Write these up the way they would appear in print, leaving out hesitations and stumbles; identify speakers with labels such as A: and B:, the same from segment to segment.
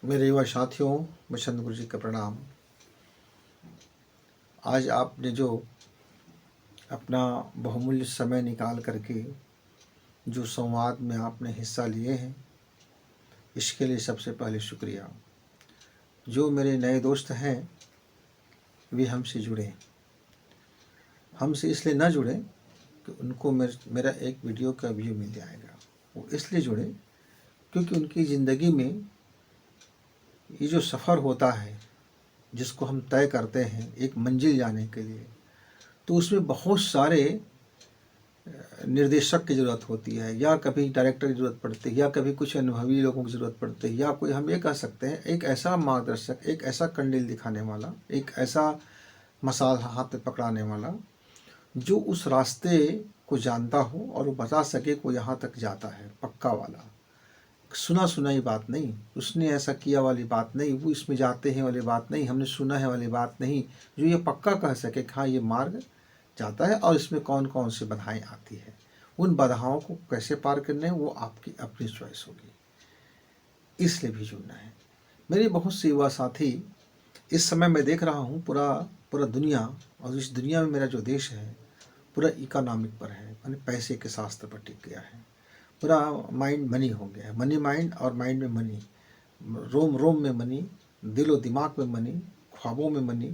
A: मेरे युवा साथियों, बसंत गुरु जी का प्रणाम। आज आपने जो अपना बहुमूल्य समय निकाल करके जो संवाद में आपने हिस्सा लिए हैं, इसके लिए सबसे पहले शुक्रिया। जो मेरे नए दोस्त हैं वे हमसे जुड़े, हमसे इसलिए ना जुड़े कि उनको मेरा एक वीडियो का व्यू मिल जाएगा। वो इसलिए जुड़े क्योंकि उनकी ज़िंदगी में ये जो सफ़र होता है जिसको हम तय करते हैं एक मंजिल जाने के लिए, तो उसमें बहुत सारे निर्देशक की ज़रूरत होती है, या कभी डायरेक्टर की ज़रूरत पड़ती है, या कभी कुछ अनुभवी लोगों की ज़रूरत पड़ती है, या कोई हम ये कह सकते हैं एक ऐसा मार्गदर्शक, एक ऐसा कंडील दिखाने वाला, एक ऐसा मसाल हाथ में पकड़ाने वाला जो उस रास्ते को जानता हो और वो बता सके को यहाँ तक जाता है, पक्का वाला, सुना सुनाई बात नहीं, उसने ऐसा किया वाली बात नहीं, वो इसमें जाते हैं वाली बात नहीं, हमने सुना है वाली बात नहीं, जो ये पक्का कह सके कि हाँ ये मार्ग जाता है और इसमें कौन कौन सी बाधाएं आती है, उन बाधाओं को कैसे पार करने हैं वो आपकी अपनी चॉइस होगी, इसलिए भी जुड़ना है। मेरे बहुत से युवा साथी इस समय मैं देख रहा हूँ पूरा पूरा दुनिया, और इस दुनिया में मेरा जो देश है पूरा इकोनॉमिक पर है, यानी पैसे के शास्त्र पर टिक गया है। पूरा माइंड मनी हो गया है, मनी माइंड, और माइंड में मनी, रोम रोम में मनी, दिलो दिमाग में मनी, ख्वाबों में मनी,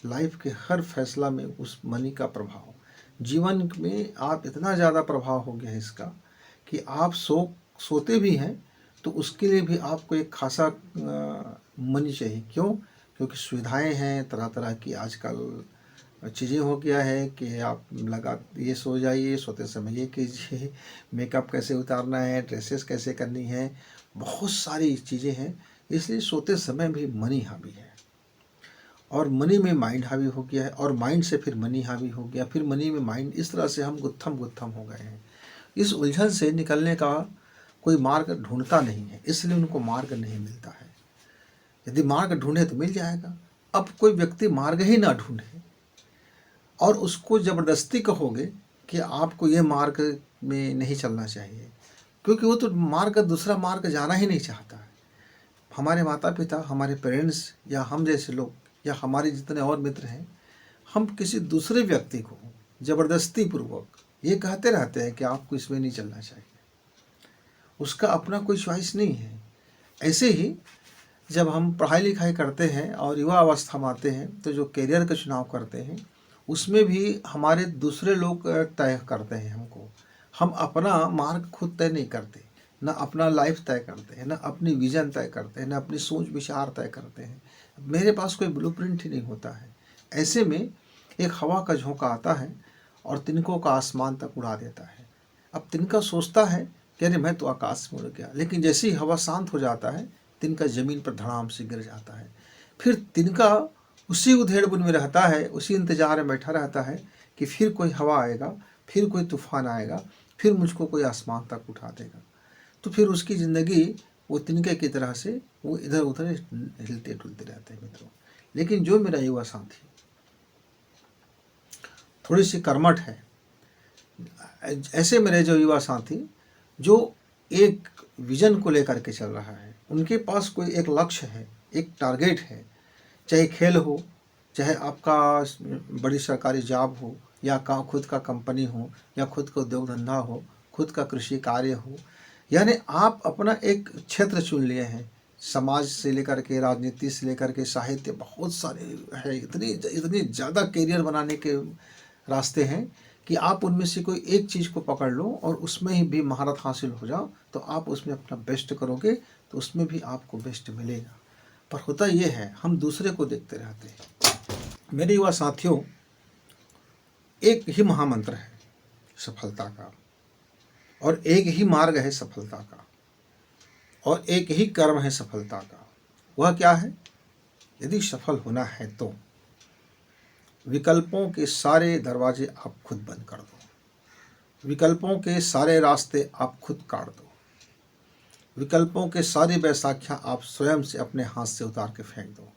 A: लाइफ के हर फैसला में उस मनी का प्रभाव, जीवन में आप इतना ज़्यादा प्रभाव हो गया है इसका कि आप सोते भी हैं तो उसके लिए भी आपको एक खासा मनी चाहिए। क्यों? क्योंकि सुविधाएं हैं तरह तरह की, आजकल चीज़ें हो गया है कि आप लगा ये सो जाइए, सोते समय ये कीजिए, मेकअप कैसे उतारना है, ड्रेसेस कैसे करनी है, बहुत सारी चीज़ें हैं, इसलिए सोते समय भी मनी हावी है, और मनी में माइंड हावी हो गया है, और माइंड से फिर मनी हावी हो गया, फिर मनी में माइंड, इस तरह से हम गुत्थम गुत्थम हो गए हैं। इस उलझन से निकलने का कोई मार्ग ढूंढता नहीं है, इसलिए उनको मार्ग नहीं मिलता है। यदि मार्ग ढूंढे तो मिल जाएगा। अब कोई व्यक्ति मार्ग ही ना ढूंढे और उसको ज़बरदस्ती कहोगे कि आपको ये मार्ग में नहीं चलना चाहिए, क्योंकि वो तो मार्ग, दूसरा मार्ग जाना ही नहीं चाहता है। हमारे माता पिता, हमारे पेरेंट्स, या हम जैसे लोग, या हमारे जितने और मित्र हैं, हम किसी दूसरे व्यक्ति को ज़बरदस्ती पूर्वक ये कहते रहते हैं कि आपको इसमें नहीं चलना चाहिए, उसका अपना कोई चॉइस नहीं है। ऐसे ही जब हम पढ़ाई लिखाई करते हैं और युवा अवस्था में आते हैं तो जो करियर का चुनाव करते हैं उसमें भी हमारे दूसरे लोग तय करते हैं हमको। हम अपना मार्ग खुद तय नहीं करते, ना अपना लाइफ तय करते हैं, ना अपनी विज़न तय करते हैं, ना अपनी सोच विचार तय करते हैं। मेरे पास कोई ब्लूप्रिंट ही नहीं होता है। ऐसे में एक हवा का झोंका आता है और तिनकों का आसमान तक उड़ा देता है। अब तिनका सोचता है कि अरे मैं तो आकाश में उड़ गया, लेकिन जैसे ही हवा शांत हो जाता है तिनका ज़मीन पर धड़ाम से गिर जाता है। फिर तिनका उसी उधेड़-बुन में रहता है, उसी इंतज़ार में बैठा रहता है कि फिर कोई हवा आएगा, फिर कोई तूफ़ान आएगा, फिर मुझको कोई आसमान तक उठा देगा। तो फिर उसकी ज़िंदगी वो तिनके की तरह से वो इधर उधर हिलते डुलते रहते हैं मित्रों। लेकिन जो मेरा युवा साथी थोड़ी सी कर्मठ है, ऐसे मेरे जो युवा साथी जो एक विज़न को लेकर के चल रहा है, उनके पास कोई एक लक्ष्य है, एक टारगेट है, चाहे खेल हो, चाहे आपका बड़ी सरकारी जॉब हो, या खुद का कंपनी हो, या खुद का उद्योग धंधा हो, खुद का कृषि कार्य हो, यानी आप अपना एक क्षेत्र चुन लिए हैं। समाज से लेकर के, राजनीति से लेकर के, साहित्य, बहुत सारे है, इतनी इतनी ज़्यादा करियर बनाने के रास्ते हैं कि आप उनमें से कोई एक चीज़ को पकड़ लो और उसमें ही भी महारत हासिल हो जाओ, तो आप उसमें अपना बेस्ट करोगे तो उसमें भी आपको बेस्ट मिलेगा। पर होता ये है हम दूसरे को देखते रहते हैं। मेरे युवा साथियों, एक ही महामंत्र है सफलता का, और एक ही मार्ग है सफलता का, और एक ही कर्म है सफलता का। वह क्या है? यदि सफल होना है तो विकल्पों के सारे दरवाजे आप खुद बंद कर दो, विकल्पों के सारे रास्ते आप खुद काट दो, विकल्पों के सारी बैसाखियाँ आप स्वयं से अपने हाथ से उतार के फेंक दो।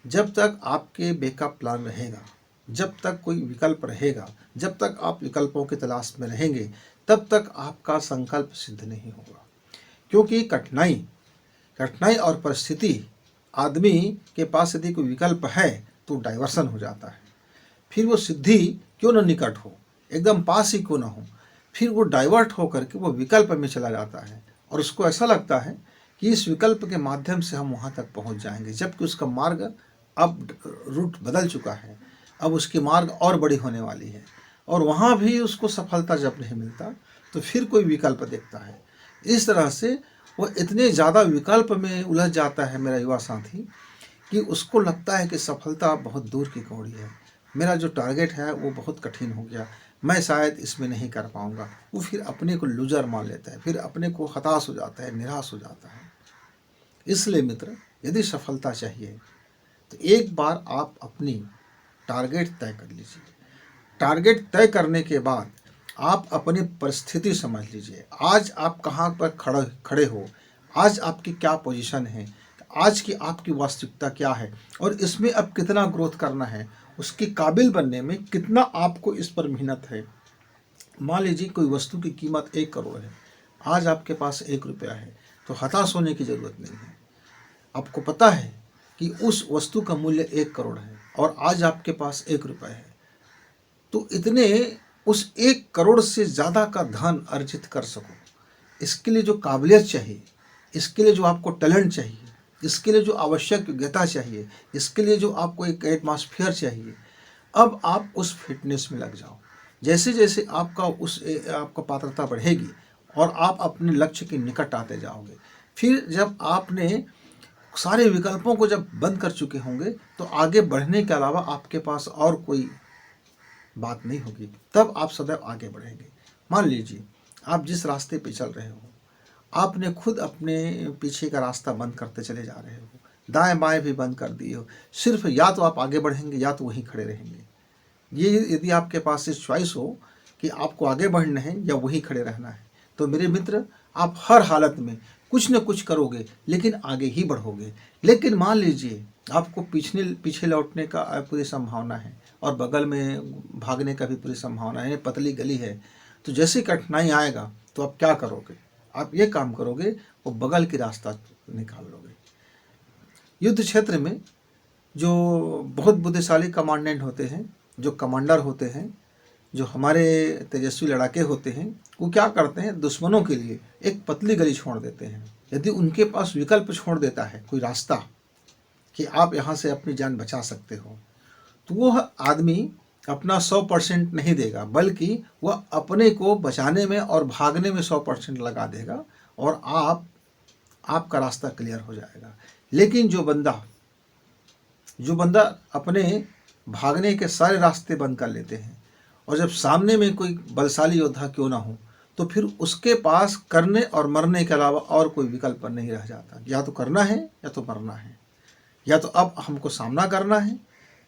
A: जब तक आपके बैकअप प्लान रहेगा, जब तक कोई विकल्प रहेगा, जब तक आप विकल्पों की तलाश में रहेंगे, तब तक आपका संकल्प सिद्ध नहीं होगा। क्योंकि कठिनाई कठिनाई और परिस्थिति आदमी के पास यदि कोई विकल्प है तो डाइवर्सन हो जाता है। फिर वो सिद्धि क्यों न निकट हो, एकदम पास ही क्यों ना हो, फिर वो डाइवर्ट होकर के वो विकल्प में चला जाता है और उसको ऐसा लगता है कि इस विकल्प के माध्यम से हम वहाँ तक पहुँच जाएंगे, जबकि उसका मार्ग अब रूट बदल चुका है। अब उसकी मार्ग और बड़ी होने वाली है और वहाँ भी उसको सफलता जब नहीं मिलता तो फिर कोई विकल्प देखता है। इस तरह से वो इतने ज़्यादा विकल्प में उलझ जाता है मेरा युवा साथी कि उसको लगता है कि सफलता बहुत दूर की कौड़ी है, मेरा जो टारगेट है वो बहुत कठिन हो गया, मैं शायद इसमें नहीं कर पाऊँगा। वो फिर अपने को लूजर मान लेता है, फिर अपने को हताश हो जाता है, निराश हो जाता है। इसलिए मित्र, यदि सफलता चाहिए तो एक बार आप अपनी टारगेट तय कर लीजिए। टारगेट तय करने के बाद आप अपनी परिस्थिति समझ लीजिए। आज आप कहाँ पर खड़े हो, आज आपकी क्या पोजीशन है, आज की आपकी वास्तविकता क्या है और इसमें अब कितना ग्रोथ करना है, उसके काबिल बनने में कितना आपको इस पर मेहनत है। मान लीजिए कोई वस्तु की कीमत 1 करोड़ है, आज आपके पास 1 रुपया है, तो हताश होने की ज़रूरत नहीं है। आपको पता है कि उस वस्तु का मूल्य 1 करोड़ है और आज आपके पास 1 रुपया है, तो इतने उस 1 करोड़ से ज़्यादा का धन अर्जित कर सको, इसके लिए जो काबिलियत चाहिए, इसके लिए जो आपको टैलेंट चाहिए, इसके लिए जो आवश्यक योग्यता चाहिए, इसके लिए जो आपको एक एटमॉस्फेयर चाहिए, अब आप उस फिटनेस में लग जाओ। जैसे जैसे आपका पात्रता बढ़ेगी और आप अपने लक्ष्य के निकट आते जाओगे, फिर जब आपने सारे विकल्पों को जब बंद कर चुके होंगे तो आगे बढ़ने के अलावा आपके पास और कोई बात नहीं होगी, तब आप सदैव आगे बढ़ेंगे। मान लीजिए आप जिस रास्ते पे चल रहे हो, आपने खुद अपने पीछे का रास्ता बंद करते चले जा रहे हो, दाएं बाएं भी बंद कर दिए हो, सिर्फ या तो आप आगे बढ़ेंगे या तो वहीं खड़े रहेंगे। ये यदि आपके पास इस चॉइस हो कि आपको आगे बढ़ना है या वहीं खड़े रहना है, तो मेरे मित्र, आप हर हालत में कुछ न कुछ करोगे लेकिन आगे ही बढ़ोगे। लेकिन मान लीजिए आपको पीछे लौटने का पूरी संभावना है और बगल में भागने का भी पूरी संभावना है, पतली गली है, तो जैसे कठिनाई आएगा तो आप क्या करोगे? आप ये काम करोगे, वो बगल की रास्ता निकाल लोगे। युद्ध क्षेत्र में जो बहुत बुद्धिशाली कमांडेंट होते हैं, जो कमांडर होते हैं, जो हमारे तेजस्वी लड़ाके होते हैं, वो क्या करते हैं, दुश्मनों के लिए एक पतली गली छोड़ देते हैं। यदि उनके पास विकल्प छोड़ देता है कोई रास्ता कि आप यहाँ से अपनी जान बचा सकते हो, तो वो आदमी अपना 100% नहीं देगा, बल्कि वह अपने को बचाने में और भागने में 100% लगा देगा और आपका रास्ता क्लियर हो जाएगा। लेकिन जो बंदा अपने भागने के सारे रास्ते बंद कर लेते हैं और जब सामने में कोई बलशाली योद्धा क्यों ना हो, तो फिर उसके पास करने और मरने के अलावा और कोई विकल्प नहीं रह जाता। या तो करना है या तो मरना है, या तो अब हमको सामना करना है,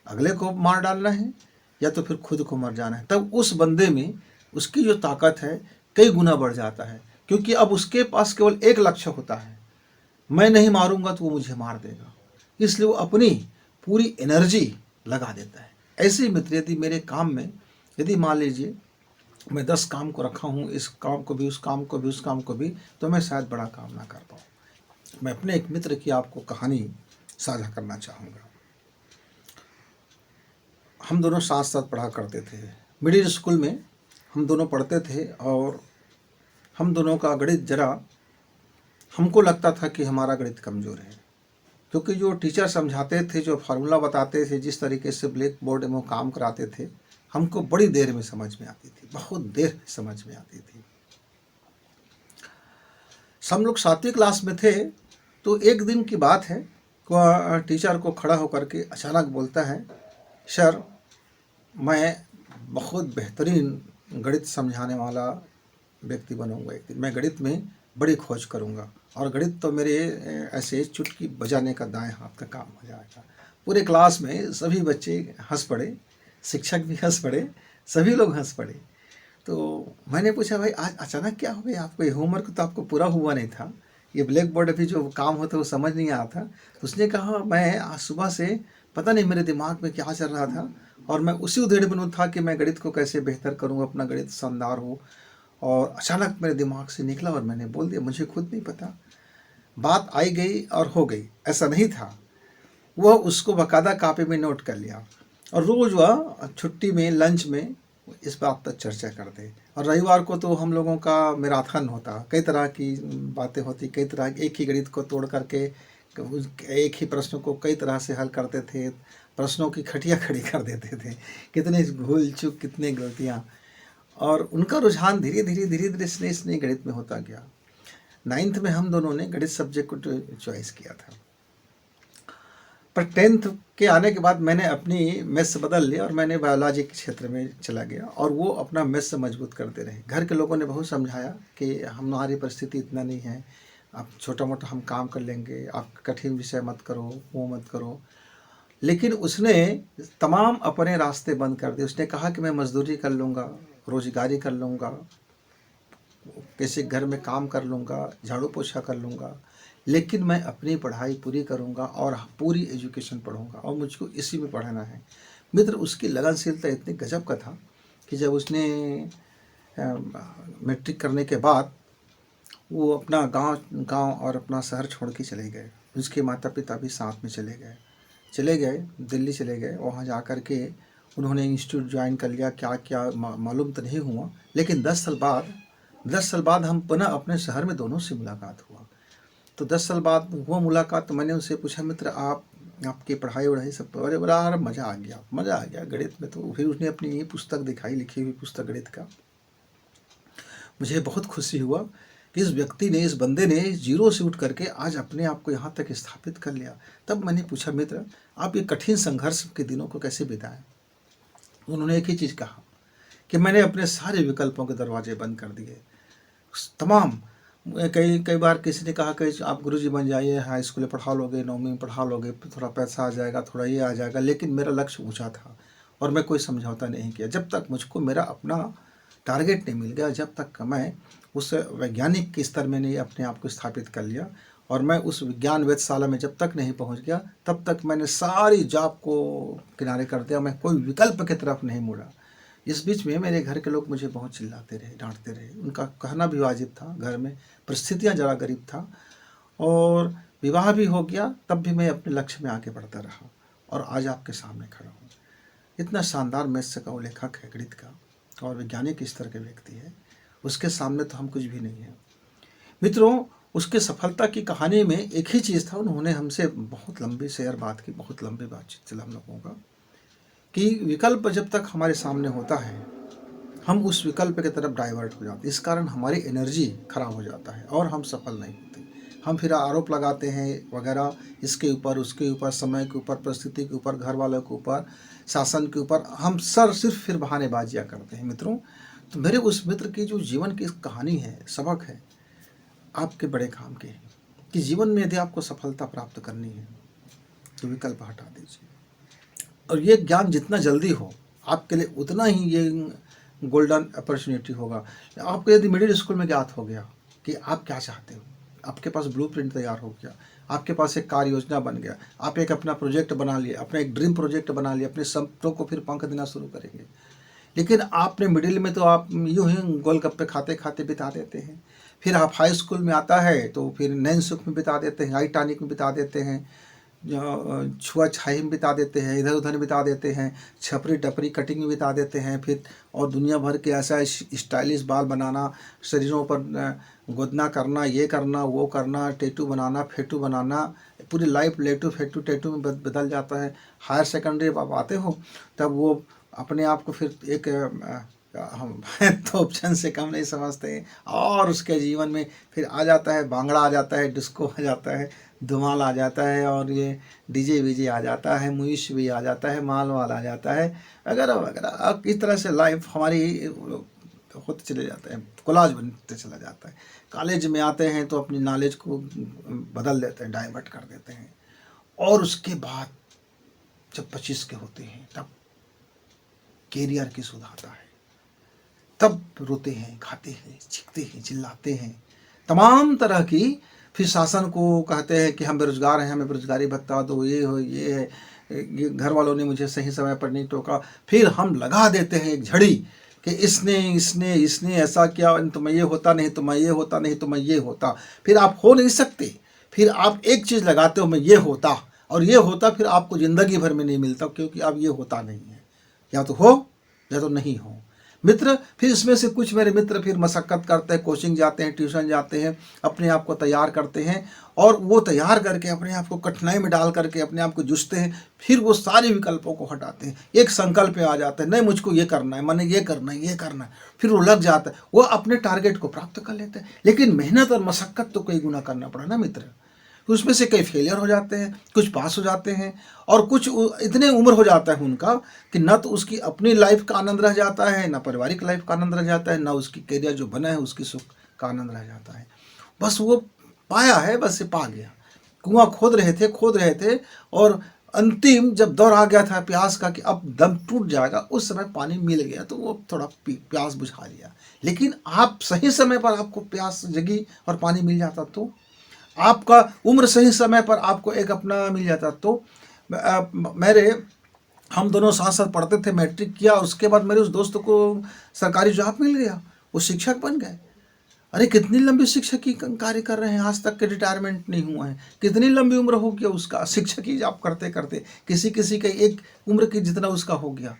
A: अगले को मार डालना है, या तो फिर खुद को मर जाना है। तब उस बंदे में उसकी जो ताकत है कई गुना बढ़ जाता है, क्योंकि अब उसके पास केवल एक लक्ष्य होता है, मैं नहीं मारूंगा तो वो मुझे मार देगा, इसलिए वो अपनी पूरी एनर्जी लगा देता है। ऐसे ही मित्र, यदि मेरे काम में यदि मान लीजिए मैं 10 काम को रखा हूँ, इस काम को भी, उस काम को भी, उस काम को भी, तो मैं शायद बड़ा काम ना कर पाऊँ। मैं अपने एक मित्र की आपको कहानी साझा करना चाहूँगा। हम दोनों साथ साथ पढ़ा करते थे, मिडिल स्कूल में हम दोनों पढ़ते थे और हम दोनों का गणित जरा, हमको लगता था कि हमारा गणित कमज़ोर है, क्योंकि जो टीचर समझाते थे, जो फार्मूला बताते थे, जिस तरीके से ब्लैक बोर्ड में काम कराते थे, हमको बड़ी देर में समझ में आती थी, बहुत देर में समझ में आती थी। हम लोग 7वीं क्लास में थे, तो एक दिन की बात है, टीचर को खड़ा होकर के अचानक बोलता है, सर मैं बहुत बेहतरीन गणित समझाने वाला व्यक्ति बनूंगा, एक दिन मैं गणित में बड़ी खोज करूंगा और गणित तो मेरे ऐसे चुटकी बजाने का दाएं हाथ का काम हो जाएगा। पूरे क्लास में सभी बच्चे हंस पड़े, शिक्षक भी हंस पड़े, सभी लोग हंस पड़े। तो मैंने पूछा, भाई आज अचानक क्या हो गया आपको? ये होमवर्क तो आपको पूरा हुआ नहीं था, ये ब्लैक बोर्ड अभी जो काम होता है वो समझ नहीं आया था। तो उसने कहा, मैं आज सुबह से पता नहीं मेरे दिमाग में क्या चल रहा था और मैं उसी उधेड़ में था कि मैं गणित को कैसे बेहतर करूँ, अपना गणित शानदार हो, और अचानक मेरे दिमाग से निकला और मैंने बोल दिया, मुझे खुद नहीं पता। बात आई गई और हो गई, ऐसा नहीं था। वह उसको बाकायदा कॉपी में नोट कर लिया और रोज़ वह छुट्टी में लंच में इस बात पर चर्चा करते। और रविवार को तो हम लोगों का मैराथन होता, कई तरह की बातें होती, कई तरह एक ही गणित को तोड़ करके एक ही प्रश्न को कई तरह से हल करते थे, प्रश्नों की खटिया खड़ी कर देते थे, कितने भूल चूक, कितने गलतियाँ। और उनका रुझान धीरे धीरे धीरे धीरे स्नेह गणित में होता गया। 9th में हम दोनों ने गणित सब्जेक्ट को चॉइस किया था, पर 10th के आने के बाद मैंने अपनी मैथ्स बदल लिया और मैंने बायोलॉजी के क्षेत्र में चला गया और वो अपना मैथ्स मजबूत करते रहे। घर के लोगों ने बहुत समझाया कि हमारी परिस्थिति इतना नहीं है, आप छोटा मोटा हम काम कर लेंगे, आप कठिन विषय मत करो, वो मत करो। लेकिन उसने तमाम अपने रास्ते बंद कर दिए। उसने कहा कि मैं मजदूरी कर लूँगा, रोजगारी कर लूँगा, किसी घर में काम कर लूँगा, झाड़ू पोछा कर लूँगा, लेकिन मैं अपनी पढ़ाई पूरी करूँगा और पूरी एजुकेशन पढ़ूँगा और मुझको इसी में पढ़ना है। मित्र, उसकी लगनशीलता इतनी गजब का था कि जब उसने मैट्रिक करने के बाद वो अपना गांव और अपना शहर छोड़ के चले गए। उसके माता पिता भी साथ में चले गए दिल्ली चले गए। वहाँ जा कर के उन्होंने इंस्टीट्यूट ज्वाइन कर लिया, क्या क्या मालूम तो नहीं हुआ। लेकिन 10 साल बाद हम पुनः अपने शहर में दोनों से मुलाकात हुआ। तो 10 साल बाद हुआ मुलाकात, तो मैंने उससे पूछा, मित्र आपकी पढ़ाई वढ़ाई सब? अरे बड़ा मज़ा आ गया गणित में। तो फिर उसने अपनी ये पुस्तक दिखाई, लिखी हुई पुस्तक गणित का। मुझे बहुत खुशी हुआ कि इस व्यक्ति ने, इस बंदे ने जीरो से उठ करके आज अपने आप को यहाँ तक स्थापित कर लिया। तब मैंने पूछा, मित्र आप ये कठिन संघर्ष के दिनों को कैसे बिताएं? उन्होंने एक ही चीज़ कहा कि मैंने अपने सारे विकल्पों के दरवाजे बंद कर दिए, तमाम। कई बार किसी ने कहा कि आप गुरुजी बन जाइए, हाई स्कूल में पढ़ा लोगे, 9वीं में पढ़ा लोगे, थोड़ा पैसा आ जाएगा, थोड़ा ये आ जाएगा। लेकिन मेरा लक्ष्य ऊंचा था और मैं कोई समझौता नहीं किया जब तक मुझको मेरा अपना टारगेट नहीं मिल गया, जब तक मैं उस वैज्ञानिक के स्तर में नहीं अपने आप को स्थापित कर लिया और मैं उस विज्ञान वेधशाला में जब तक नहीं पहुंच गया, तब तक मैंने सारी जॉब को किनारे कर दिया। मैं कोई विकल्प की तरफ नहीं मुड़ा। इस बीच में मेरे घर के लोग मुझे बहुत चिल्लाते रहे, डांटते रहे। उनका कहना भी वाजिब था, घर में परिस्थितियां जरा गरीब था और विवाह भी हो गया, तब भी मैं अपने लक्ष्य में आगे बढ़ता रहा और आज आपके सामने खड़ा हूँ। इतना शानदार मैथ्स का वो लेखक है, गणित का और वैज्ञानिक स्तर के व्यक्ति है, उसके सामने तो हम कुछ भी नहीं है। मित्रों, उसके सफलता की कहानी में एक ही चीज़ था, उन्होंने हमसे बहुत लंबी शेयर बात की, बहुत लंबी बातचीत चला हम लोगों का, कि विकल्प जब तक हमारे सामने होता है हम उस विकल्प की तरफ डाइवर्ट हो जाते हैं। इस कारण हमारी एनर्जी खराब हो जाता है और हम सफल नहीं होते। हम फिर आरोप लगाते हैं वगैरह, इसके ऊपर, उसके ऊपर, समय के ऊपर, परिस्थिति के ऊपर, घर वालों के ऊपर, शासन के ऊपर। हम सिर्फ फिर बहानेबाजियाँ करते हैं। मित्रों, तो मेरे उस मित्र की जो जीवन की कहानी है, सबक है, आपके बड़े काम के हैं कि जीवन में यदि आपको सफलता प्राप्त करनी है तो विकल्प हटा दीजिए। और ये ज्ञान जितना जल्दी हो आपके लिए उतना ही ये गोल्डन अपॉर्चुनिटी होगा। आपको यदि मिडिल स्कूल में ज्ञात हो गया कि आप क्या चाहते हो, आपके पास ब्लूप्रिंट तैयार हो गया, आपके पास एक कार्य योजना बन गया, आप एक अपना प्रोजेक्ट बना लिए, अपना एक ड्रीम प्रोजेक्ट बना लिया, अपने सपनों को फिर पंख देना शुरू करेंगे। लेकिन आपने मिडिल में तो आप यूं ही गोलगप्पे खाते खाते बिता देते हैं। फिर आप हाई स्कूल में आता है तो फिर नैन सुख में बिता देते हैं, हाई टानिक में बिता देते हैं, छुआ छाई में बिता देते हैं, इधर उधर बिता देते हैं, छपरी टपरी कटिंग में बिता देते हैं। फिर और दुनिया भर के ऐसा स्टाइलिश बाल बनाना, शरीरों पर गोदना करना, ये करना, वो करना, टेटू बनाना, फेटू बनाना, पूरी लाइफ लेटू फेटू टेटू में बदल जाता है। हायर सेकेंडरी आप आते हो तब वो अपने आप को फिर एक हम तो ऑप्शन से कम नहीं समझते हैं और उसके जीवन में फिर आ जाता है भांगड़ा, आ जाता है डिस्को, आ जाता है धुमाल, आ जाता है और ये डीजे वीजे आ जाता है, मुइश भी आ जाता है, माल वाल आ जाता है, वगैरह वगैरह। अब इस तरह से लाइफ हमारी होते चले जाते हैं, कोलाज बनते चला जाता है। कॉलेज में आते हैं तो अपनी नॉलेज को बदल देते हैं, डाइवर्ट कर देते हैं और उसके बाद जब 25 के होते हैं तब कैरियर की सुध आता है, तब रोते हैं, खाते हैं, चीखते हैं, चिल्लाते हैं, तमाम तरह की। फिर शासन को कहते हैं कि हम बेरोजगार हैं, हमें बेरोजगारी भत्ता दो, ये हो, ये है, ये घर वालों ने मुझे सही समय पर नहीं टोका। फिर हम लगा देते हैं एक झड़ी कि इसने ऐसा किया तो मैं ये होता, नहीं तो मैं ये होता, नहीं तो मैं ये होता। फिर आप हो नहीं सकते, फिर आप एक चीज़ लगाते हो, मैं ये होता, और ये होता फिर आपको ज़िंदगी भर में नहीं मिलता, क्योंकि अब ये होता नहीं है। या तो हो या तो नहीं हो। मित्र, फिर इसमें से कुछ मेरे मित्र फिर मशक्क़त करते हैं, कोचिंग जाते हैं, ट्यूशन जाते हैं, अपने आप को तैयार करते हैं, और वो तैयार करके अपने आप को कठिनाई में डाल करके अपने आप को जूझते हैं। फिर वो सारे विकल्पों को हटाते हैं, एक संकल्प पे आ जाते हैं, नहीं मुझको ये करना है, मैंने ये करना है, ये करना है। फिर वो लग जाता है, वो अपने टारगेट को प्राप्त कर लेते हैं। लेकिन मेहनत और मशक्क़त तो कई गुना करना पड़ा ना मित्र। उसमें से कई फेलियर हो जाते हैं, कुछ पास हो जाते हैं, और कुछ इतने उम्र हो जाता है उनका कि न तो उसकी अपनी लाइफ का आनंद रह जाता है, ना पारिवारिक लाइफ का आनंद रह जाता है, ना उसकी करियर जो बना है उसकी सुख का आनंद रह जाता है। बस वो पाया है, बस ये पा गया। कुआं खोद रहे थे, और अंतिम जब दौर आ गया था प्यास का कि अब दम टूट जाएगा, उस समय पानी मिल गया तो वो थोड़ा प्यास बुझा लिया। लेकिन आप सही समय पर आपको प्यास जगी और पानी मिल जाता तो, आपका उम्र सही समय पर आपको एक अपना मिल जाता तो। मेरे हम दोनों साथ साथ पढ़ते थे, मैट्रिक किया, उसके बाद मेरे उस दोस्त को सरकारी जॉब मिल गया, वो शिक्षक बन गए। अरे कितनी लंबी शिक्षक की कार्य कर रहे हैं, आज तक के रिटायरमेंट नहीं हुआ है। कितनी लंबी उम्र हो गया उसका शिक्षक की जॉब करते करते, किसी किसी के एक उम्र की जितना उसका हो गया।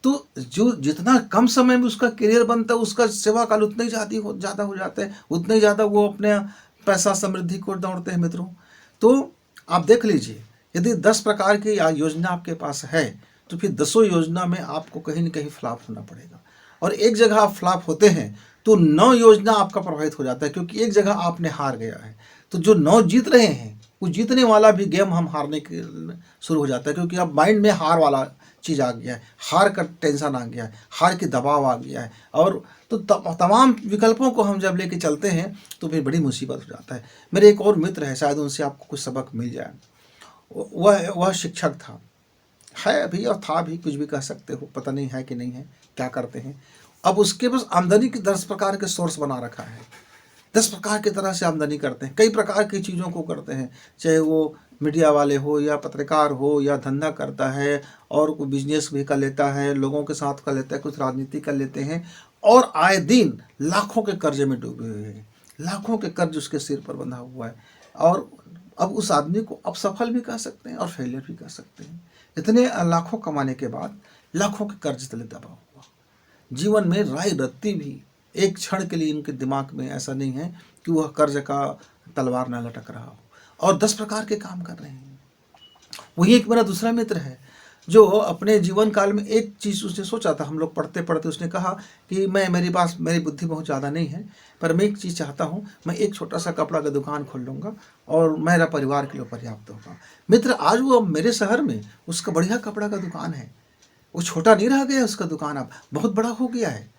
A: तो जो जितना कम समय में उसका करियर बनता है, उसका सेवा काल उतना ही ज़्यादा हो जाता है, उतना ही ज़्यादा वो अपने पैसा समृद्धि को दौड़ते हैं मित्रों। तो आप देख लीजिए, यदि 10 प्रकार की योजना आपके पास है, तो फिर 10 योजना में आपको कहीं न कहीं फ्लॉप होना पड़ेगा। और एक जगह आप फ्लॉप होते हैं तो 9 योजना आपका प्रभावित हो जाता है, क्योंकि एक जगह आपने हार गया है। तो जो 9 जीत रहे हैं, वो जीतने वाला भी गेम हम हारने के शुरू हो जाता है, क्योंकि अब माइंड में हार वाला चीज़ आ गया है, हार का टेंशन आ गया है, हार की दबाव आ गया है। और तो तमाम विकल्पों को हम जब लेके चलते हैं तो फिर बड़ी मुसीबत हो जाता है। मेरे एक और मित्र है, शायद उनसे आपको कुछ सबक मिल जाए। वह शिक्षक था, है अभी और था भी, कुछ भी कह सकते हो, पता नहीं है कि नहीं है, क्या करते हैं। अब उसके पास आमदनी के 10 प्रकार के सोर्स बना रखा है, 10 प्रकार की तरह से आमदनी करते हैं, कई प्रकार की चीज़ों को करते हैं, चाहे वो मीडिया वाले हो या पत्रकार हो या धंधा करता है, और कोई बिजनेस भी कर लेता है, लोगों के साथ कर लेता है, कुछ राजनीति कर लेते हैं, और आए दिन लाखों के कर्जे में डूबे हुए हैं, लाखों के कर्ज उसके सिर पर बंधा हुआ है। और अब उस आदमी को अब सफल भी कह सकते हैं और फेलियर भी कह सकते हैं। इतने लाखों कमाने के बाद लाखों के कर्ज तले दबा हुआ, जीवन में राय रत्ती भी एक क्षण के लिए इनके दिमाग में ऐसा नहीं है कि वह कर्ज का तलवार न लटक रहा हो, और 10 प्रकार के काम कर रहे हैं। वही एक मेरा दूसरा मित्र है, जो अपने जीवन काल में एक चीज़ उसने सोचा था, हम लोग पढ़ते पढ़ते उसने कहा कि मेरी बुद्धि बहुत ज़्यादा नहीं है, पर मैं एक चीज़ चाहता हूँ, मैं एक छोटा सा कपड़ा का दुकान खोल लूँगा और मेरा परिवार के लिए पर्याप्त होगा। मित्र, आज वो मेरे शहर में उसका बढ़िया कपड़ा का दुकान है, वो छोटा नहीं रह गया, उसका दुकान अब बहुत बड़ा हो गया है।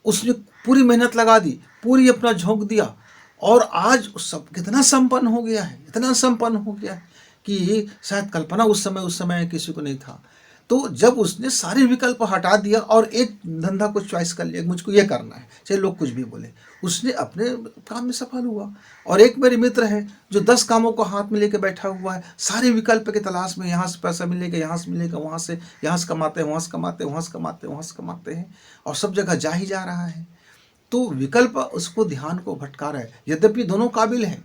A: उसने पूरी मेहनत लगा दी, पूरी अपना झोंक दिया, और आज सब कितना संपन्न हो गया है, इतना संपन्न हो गया है कि शायद कल्पना उस समय किसी को नहीं था। तो जब उसने सारे विकल्प हटा दिया और एक धंधा को चॉइस कर लिया, मुझको ये करना है, चाहे लोग कुछ भी बोले, उसने अपने काम में सफल हुआ। और एक मेरे मित्र है जो 10 कामों को हाथ में लेके बैठा हुआ है, सारे विकल्प के तलाश में, यहाँ से पैसा मिलेगा, यहाँ से मिलेगा, यहाँ से कमाते हैं, वहाँ से कमाते हैं, वहाँ से कमाते हैं, वहाँ से कमाते हैं, और सब जगह जा ही जा रहा है। तो विकल्प उसको ध्यान को भटका रहा है, यद्यपि दोनों काबिल हैं।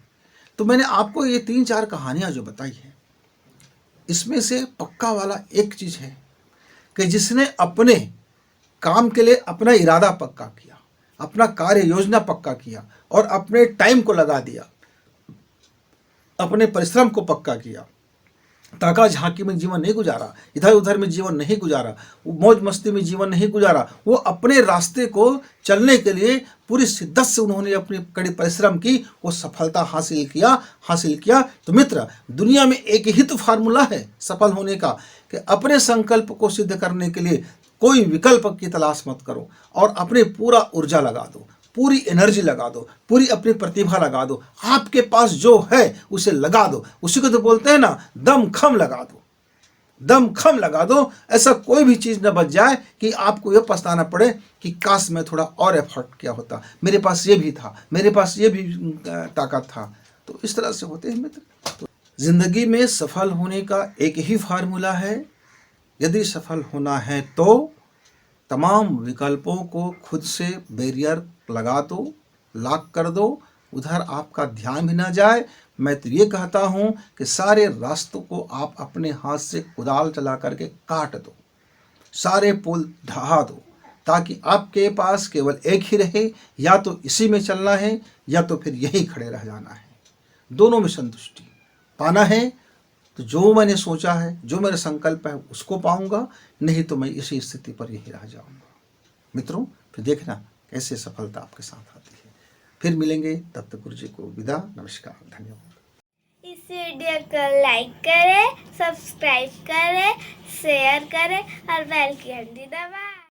A: तो मैंने आपको ये 3-4 कहानियाँ जो बताई हैं, इसमें से पक्का वाला एक चीज़ है कि जिसने अपने काम के लिए अपना इरादा पक्का किया, अपना कार्य योजना पक्का किया, और अपने टाइम को लगा दिया, अपने परिश्रम को पक्का किया, ताका झांकी में जीवन नहीं गुजारा, इधर उधर में जीवन नहीं गुजारा, मौज मस्ती में जीवन नहीं गुजारा, वो अपने रास्ते को चलने के लिए पूरी शिद्दत से उन्होंने अपनी कड़ी परिश्रम की, वो सफलता हासिल किया। तो मित्र, दुनिया में एक ही तो फार्मूला है सफल होने का, कि अपने संकल्प को सिद्ध करने के लिए कोई विकल्प की तलाश मत करो, और अपने पूरा ऊर्जा लगा दो, पूरी एनर्जी लगा दो, पूरी अपनी प्रतिभा लगा दो, आपके पास जो है उसे लगा दो। उसी को तो बोलते हैं ना, दम खम लगा दो, दम खम लगा दो। ऐसा कोई भी चीज़ न बच जाए कि आपको यह पछताना पड़े कि काश मैं थोड़ा और एफर्ट किया होता, मेरे पास ये भी था, मेरे पास ये भी ताकत था। तो इस तरह से होते हैं मित्र। तो जिंदगी में सफल होने का एक ही फार्मूला है, यदि सफल होना है तो तमाम विकल्पों को खुद से बैरियर लगा दो, लॉक कर दो, उधर आपका ध्यान भी ना जाए, मैं तो ये कहता हूँ कि सारे रास्तों को आप अपने हाथ से कुदाल चला करके काट दो, सारे पुल ढहा दो, ताकि आपके पास केवल एक ही रहे, या तो इसी में चलना है या तो फिर यहीं खड़े रह जाना है। दोनों में संतुष्टि पाना है तो जो मैंने सोचा है, जो मेरा संकल्प है उसको पाऊंगा, नहीं तो मैं इसी स्थिति पर यही रह जाऊंगा। मित्रों, फिर देखना कैसे सफलता आपके साथ आती है। फिर मिलेंगे, तब तक गुरु जी को विदा। नमस्कार, धन्यवाद।
B: इस वीडियो को लाइक करें, सब्सक्राइब करें, शेयर करें और बेल की घंटी दबाएं।